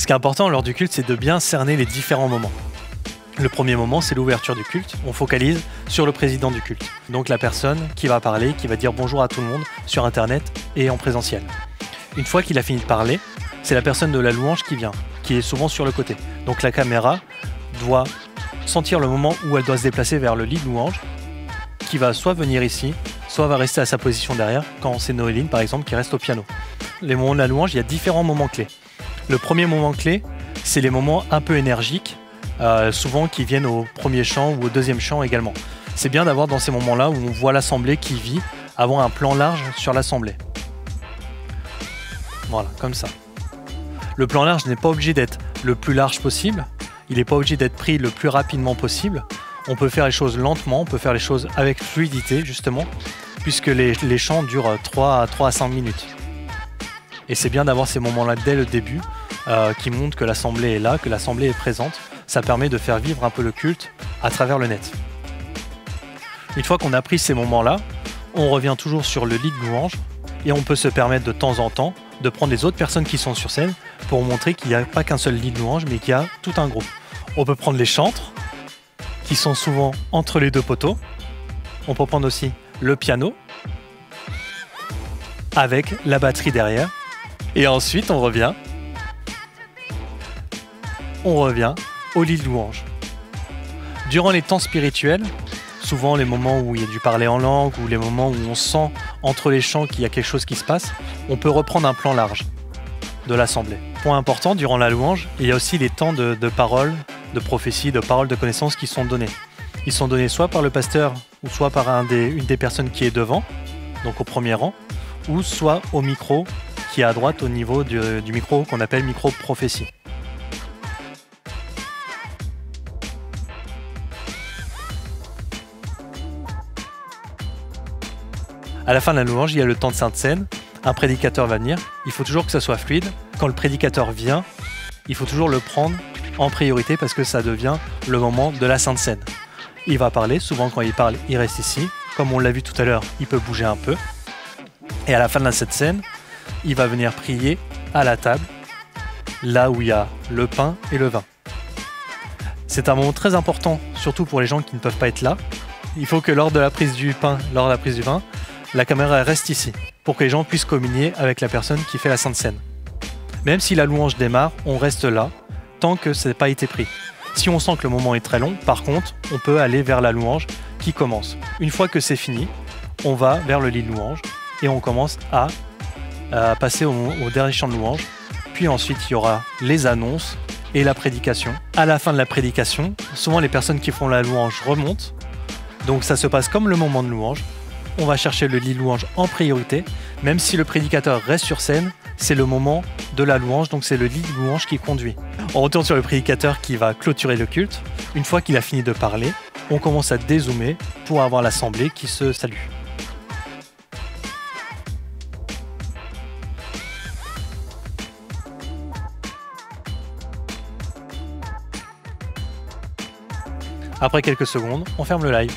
Ce qui est important lors du culte, c'est de bien cerner les différents moments. Le premier moment, c'est l'ouverture du culte. On focalise sur le président du culte. Donc la personne qui va parler, qui va dire bonjour à tout le monde sur Internet et en présentiel. Une fois qu'il a fini de parler, c'est la personne de la louange qui vient, qui est souvent sur le côté. Donc la caméra doit sentir le moment où elle doit se déplacer vers le lead louange, qui va soit venir ici, soit va rester à sa position derrière, quand c'est Noéline par exemple qui reste au piano. Les moments de la louange, il y a différents moments clés. Le premier moment clé, c'est les moments un peu énergiques, souvent qui viennent au premier chant ou au deuxième chant également. C'est bien d'avoir dans ces moments-là où on voit l'assemblée qui vit, avoir un plan large sur l'assemblée. Voilà, comme ça. Le plan large n'est pas obligé d'être le plus large possible, il n'est pas obligé d'être pris le plus rapidement possible. On peut faire les choses lentement, on peut faire les choses avec fluidité justement, puisque les chants durent 3 à 5 minutes. Et c'est bien d'avoir ces moments-là dès le début, qui montrent que l'assemblée est là, que l'assemblée est présente. Ça permet de faire vivre un peu le culte à travers le net. Une fois qu'on a pris ces moments-là, on revient toujours sur le lead louange et on peut se permettre de temps en temps de prendre les autres personnes qui sont sur scène pour montrer qu'il n'y a pas qu'un seul lead louange mais qu'il y a tout un groupe. On peut prendre les chantres qui sont souvent entre les deux poteaux. On peut prendre aussi le piano avec la batterie derrière. Et ensuite on revient au lead louange. Durant les temps spirituels, souvent les moments où il y a du parler en langue ou les moments où on sent entre les chants qu'il y a quelque chose qui se passe, on peut reprendre un plan large de l'assemblée. Point important, durant la louange, il y a aussi les temps de parole, de prophétie, de parole, de connaissance qui sont donnés. Ils sont donnés soit par le pasteur ou soit par une des personnes qui est devant, donc au premier rang, ou soit au micro qui est à droite au niveau du micro qu'on appelle micro prophétie. À la fin de la louange, il y a le temps de Sainte Seine. Un prédicateur va venir. Il faut toujours que ça soit fluide. Quand le prédicateur vient, il faut toujours le prendre en priorité parce que ça devient le moment de la Sainte Seine. Il va parler. Souvent, quand il parle, il reste ici. Comme on l'a vu tout à l'heure, il peut bouger un peu. Et à la fin de cette scène, il va venir prier à la table, là où il y a le pain et le vin. C'est un moment très important, surtout pour les gens qui ne peuvent pas être là. Il faut que lors de la prise du pain, lors de la prise du vin, la caméra reste ici, pour que les gens puissent communier avec la personne qui fait la Sainte Seine. Même si la louange démarre, on reste là, tant que ça n'a pas été pris. Si on sent que le moment est très long, par contre, on peut aller vers la louange qui commence. Une fois que c'est fini, on va vers le lead louange et on commence à passer au dernier chant de louange. Puis ensuite, il y aura les annonces et la prédication. À la fin de la prédication, souvent les personnes qui font la louange remontent. Donc ça se passe comme le moment de louange. On va chercher le lead louange en priorité. Même si le prédicateur reste sur scène, c'est le moment de la louange, donc c'est le lead louange qui conduit. On retourne sur le prédicateur qui va clôturer le culte. Une fois qu'il a fini de parler, on commence à dézoomer pour avoir l'assemblée qui se salue. Après quelques secondes, on ferme le live.